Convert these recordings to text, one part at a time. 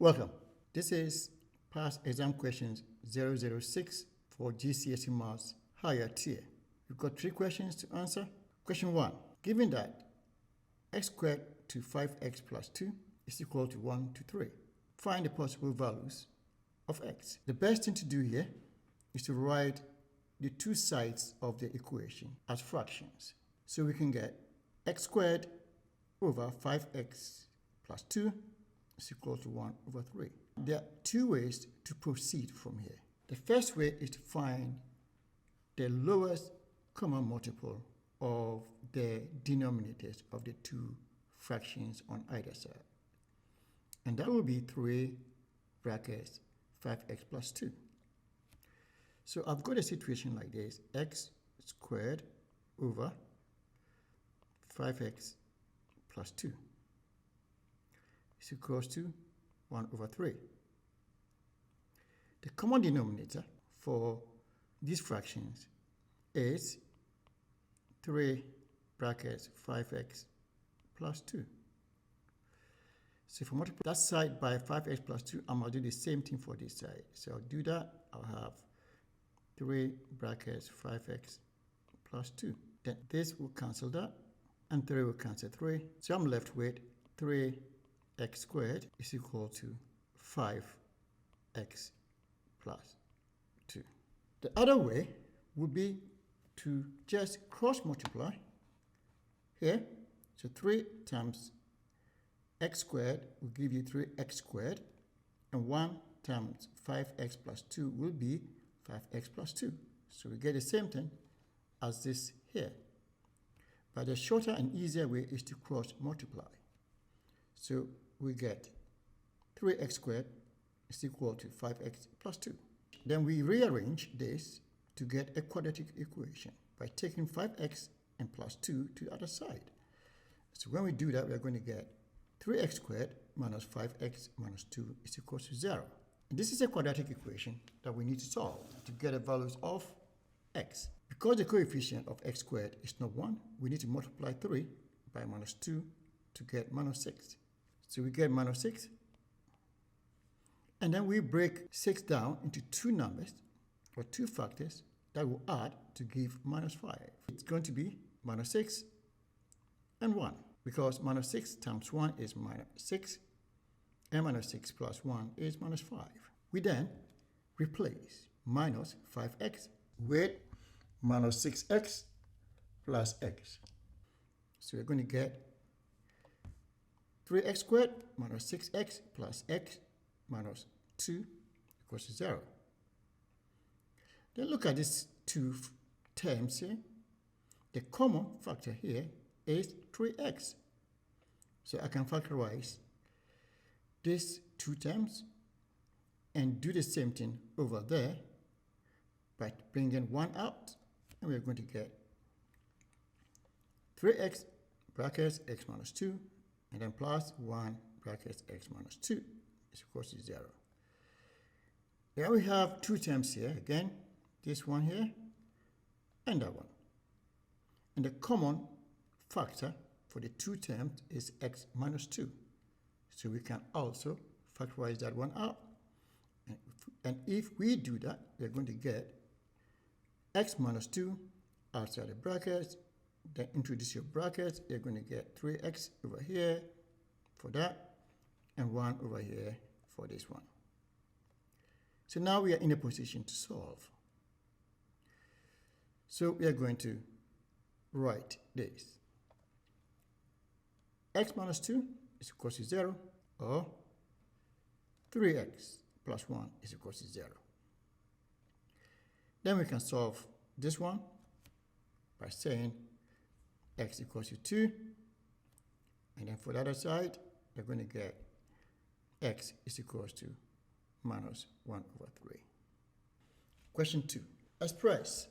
Welcome. This is past exam questions 006 for GCSE Maths higher tier. You've got 3 questions to answer. Question 1. Given that x squared to 5x plus 2 is equal to 1 to 3, find the possible values of x. The best thing to do here is to write the 2 sides of the equation as fractions. So we can get x squared over 5x plus 2 is equal to 1 over 3. There are 2 ways to proceed from here. The first way is to find the lowest common multiple of the denominators of the 2 fractions on either side. And that will be 3 brackets 5x plus 2. So I've got a situation like this: x squared over 5x plus 2 is equals to 1 over 3. The common denominator for these fractions is 3 brackets 5x plus 2. So if I multiply that side by 5x plus 2, I'm going to do the same thing for this side. So I'll do that. I'll have 3 brackets 5x plus 2. Then this will cancel that, and 3 will cancel 3. So I'm left with 3x squared is equal to 5x plus 2. The other way would be to just cross multiply here. So 3 times x squared will give you 3x squared, and 1 times 5x plus 2 will be 5x plus 2. So we get the same thing as this here. But the shorter and easier way is to cross multiply. So we get 3x squared is equal to 5x plus 2. Then we rearrange this to get a quadratic equation by taking 5x and plus 2 to the other side. So when we do that, we are going to get 3x squared minus 5x minus 2 is equal to 0. And this is a quadratic equation that we need to solve to get the values of x. Because the coefficient of x squared is not 1, we need to multiply 3 by minus 2 to get minus 6. So we get minus 6. And then we break 6 down into 2 numbers, or 2 factors, that will add to give minus 5. It's going to be minus 6 and 1, because minus 6 times 1 is minus 6, and minus 6 plus 1 is minus 5. We then replace minus 5x with minus 6x plus x. So we're going to get 3x squared minus 6x plus x minus 2 equals to 0. Then look at these 2 terms here. The common factor here is 3x. So I can factorize these 2 terms and do the same thing over there by bringing 1 out, and we're going to get 3x brackets x minus 2, and then plus 1 brackets x minus 2 is equal to 0. Then we have 2 terms here again, this one here and that one. And the common factor for the 2 terms is x minus 2. So we can also factorize that one out. And if we do that, we're going to get x minus 2 outside the brackets. Then introduce your brackets. You're going to get 3x over here for that, and 1 over here for this one. So now we are in a position to solve. So we are going to write this. X minus 2 is equal to 0, or 3x plus 1 is equal to 0. Then we can solve this one by saying x equals to 2, and then for the other side, we're going to get x is equals to minus 1 over 3. Question 2. Express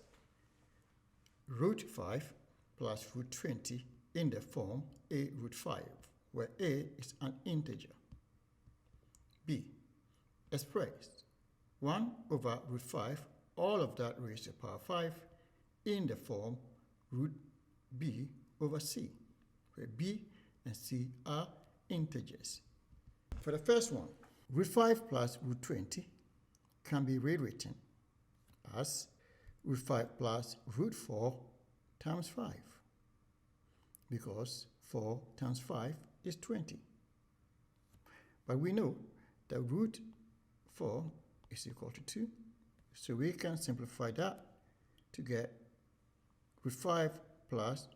root 5 plus root 20 in the form a root 5, where a is an integer. B. Express 1 over root 5, all of that raised to the power 5, in the form root b over c, where b and c are integers. For the first one, root 5 plus root 20 can be rewritten as root 5 plus root 4 times 5, because 4 times 5 is 20. But we know that root 4 is equal to 2, so we can simplify that to get root 5 plus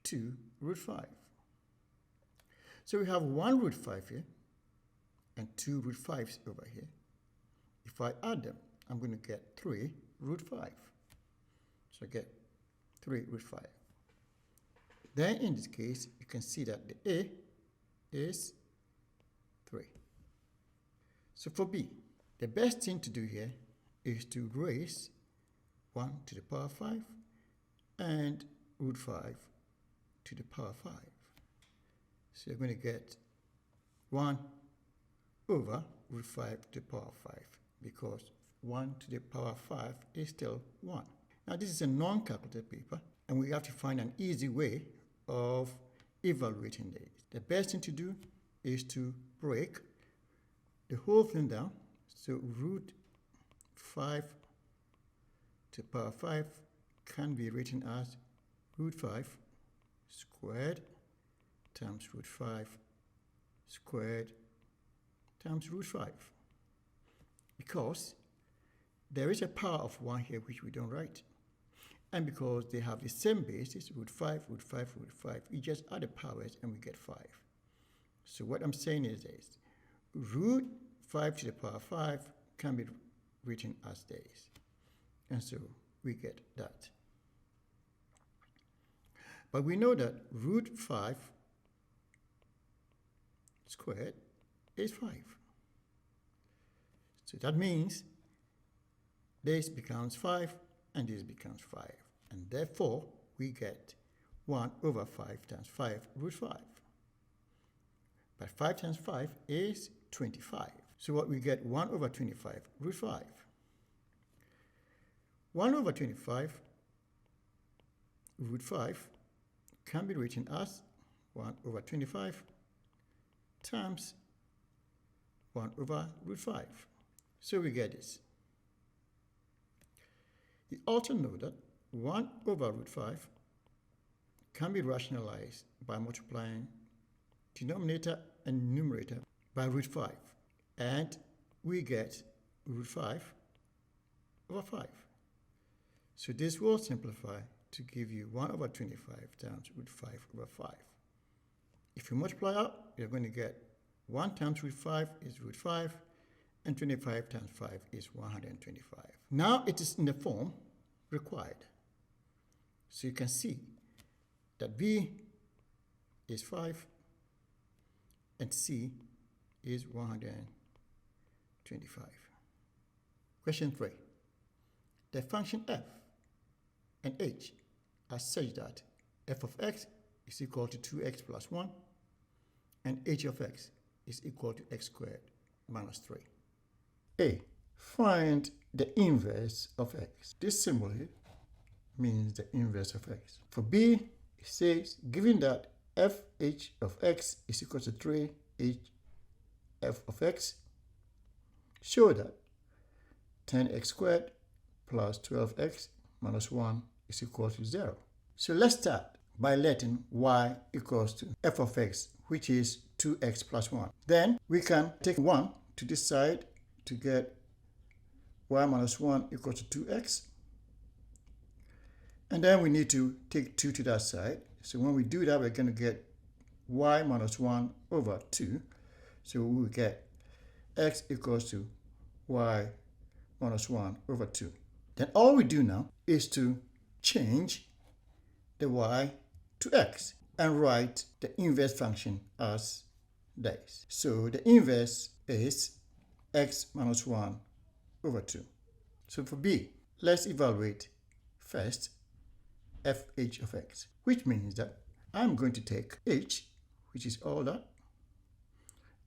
2 root 5. So we have 1 root 5 here and 2 root 5s over here. If I add them, I'm going to get 3 root 5. So I get 3 root 5. Then in this case, you can see that the A is 3. So for B, the best thing to do here is to raise 1 to the power 5 and root 5 to the power 5. So you're going to get 1 over root 5 to the power 5, because 1 to the power 5 is still 1. Now this is a non-calculated paper, and we have to find an easy way of evaluating this. The best thing to do is to break the whole thing down. So root 5 to the power 5 can be written as root 5 squared times root 5 squared times root 5, because there is a power of 1 here which we don't write, and because they have the same basis, root 5, root 5, root 5, we just add the powers and we get 5. So what I'm saying is this: root 5 to the power 5 can be written as this, and so we get that. But we know that root 5 squared is 5. So that means this becomes 5 and this becomes 5. And therefore, we get 1 over 5 times 5 root 5. But 5 times 5 is 25. So what we get, 1 over 25 root 5. 1 over 25 root 5 can be written as 1 over 25 times 1 over root 5. So we get this. You also know that 1 over root 5 can be rationalized by multiplying denominator and numerator by root 5. And we get root 5 over 5. So this will simplify to give you 1 over 25 times root 5 over 5. If you multiply out, you're going to get 1 times root 5 is root 5, and 25 times 5 is 125. Now it is in the form required. So you can see that B is 5 and C is 125. Question 3. The function f and h are such that f of x is equal to 2x plus 1 and h of x is equal to x squared minus 3. A. Find the inverse of x. This symbol here means the inverse of x. For B, it says, given that fh of x is equal to 3h f of x, show that 10x squared plus 12x minus 1 is equal to 0. So let's start by letting y equals to f of x, which is 2x plus 1. Then we can take 1 to this side to get y minus 1 equals to 2x. And then we need to take 2 to that side. So when we do that, we're going to get y minus 1 over 2. So we will get x equals to y minus 1 over 2. Then all we do now is to change the y to x and write the inverse function as this. So the inverse is x minus 1 over 2. So for B, let's evaluate first fh of x, which means that I'm going to take h, which is all that,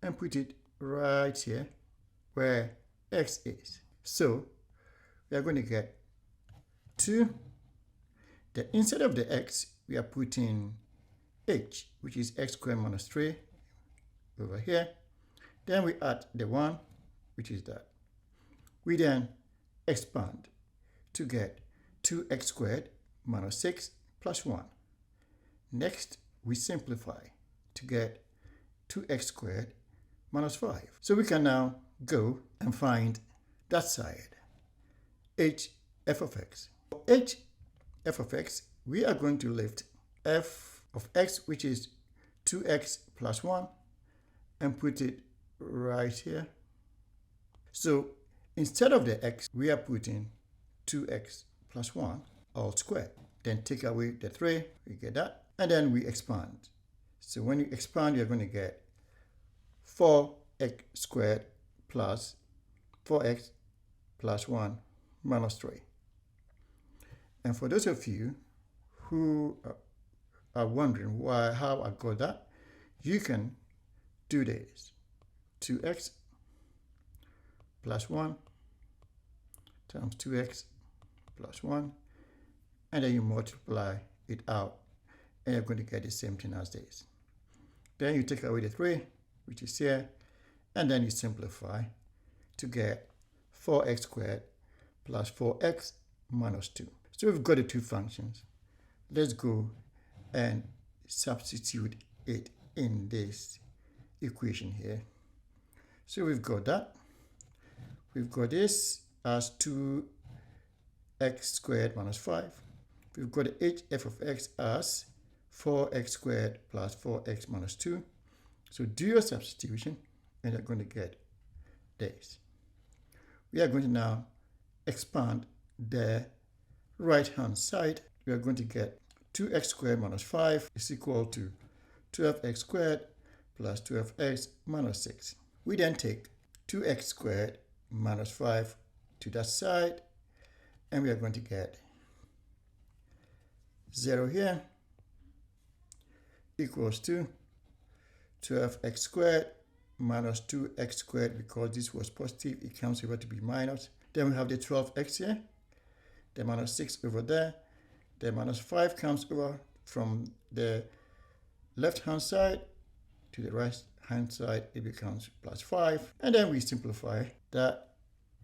and put it right here where x is. So we are going to get 2. Then instead of the x, we are putting h, which is x squared minus 3 over here. Then we add the 1, which is that. We then expand to get 2x squared minus 6 plus 1. Next, we simplify to get 2x squared minus 5. So we can now go and find that side, h f of x. For h f of x, we are going to lift f of x, which is 2x plus 1, and put it right here. So instead of the x, we are putting 2x plus 1 all squared. Then take away the 3, we get that, and then we expand. So when you expand, you're going to get 4x squared plus 4x plus 1 minus 3. And for those of you who are wondering how I got that, you can do this. 2x plus 1 times 2x plus 1, and then you multiply it out, and you're going to get the same thing as this. Then you take away the 3, which is here, and then you simplify to get 4x squared plus 4x minus 2. So we've got the two functions. Let's go and substitute it in this equation here. So we've got that. We've got this as 2x squared minus 5. We've got the hf of x as 4x squared plus 4x minus 2. So do your substitution, and you're going to get this. We are going to now expand the right-hand side. We are going to get 2x squared minus 5 is equal to 12x squared plus 12x minus 6. We then take 2x squared minus 5 to that side, and we are going to get 0 here equals to 12x squared minus 2x squared. Because this was positive, it comes over to be minus. Then we have the 12x here, the minus 6 over there, the minus 5 comes over from the left hand side to the right hand side, it becomes plus 5. And then we simplify that.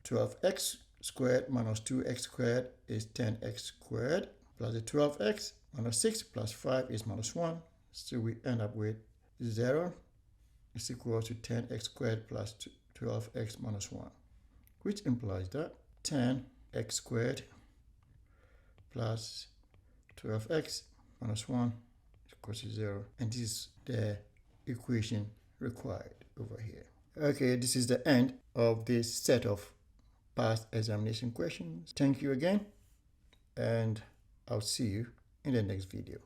12x squared minus 2x squared is 10x squared, plus the 12x minus 6 plus 5 is minus 1. So we end up with 0 is equal to 10x squared plus 12x minus 1, which implies that 10x squared plus 12x minus 1 is equal to 0. And this is the equation required over here. Okay, this is the end of this set of past examination questions. Thank you again, and I'll see you in the next video.